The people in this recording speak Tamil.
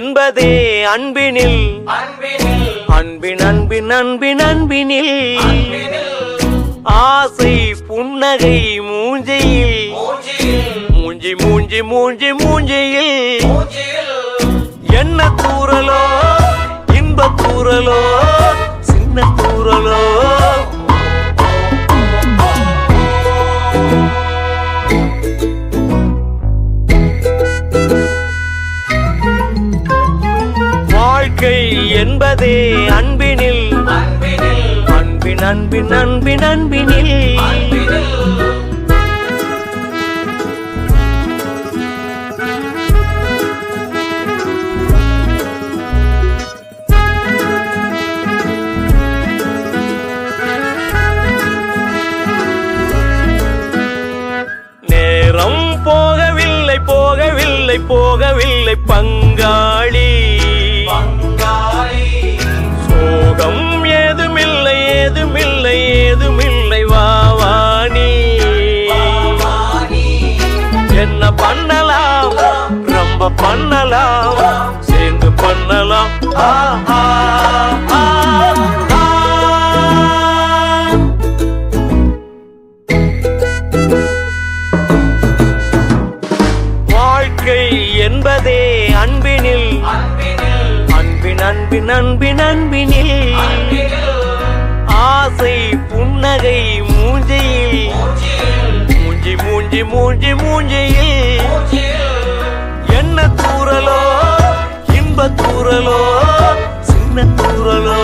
என்பதே அன்பினில் அன்பின் அன்பின் அன்பின் அன்பினில் ஆசை புன்னகை மூஞ்சையில் மூஞ்சி மூஞ்சி மூஞ்சி மூஞ்சியில் என்ன தூரலோ இன்ப தூரலோ சின்ன தூரலோ வாழ்க்கை என்பதே அன்பினில் அன்பின் அன்பின் அன்பின் அன்பினில் நேரம் போகவில்லை போகவில்லை போகவில்லை பங்காளி சோகம் ஏதுமில்லை ஏதுமில்லை ஏதுமில்லை வாவானி என்ன பண்ணலாம் ரொம்ப பண்ணலாம் சேர்ந்து பண்ணலாம் வாழ்க்கை என்பதே அன்பினில் அன்பின் அன்பின் அன்பின் அன்பினில் ஆசை புன்னகை மூஞ்சியில் மூஞ்சி மூஞ்சி மூஞ்சி மூஞ்சியில் என்ன தூரலோ இன்ப தூரலோ சின்ன தூரலோ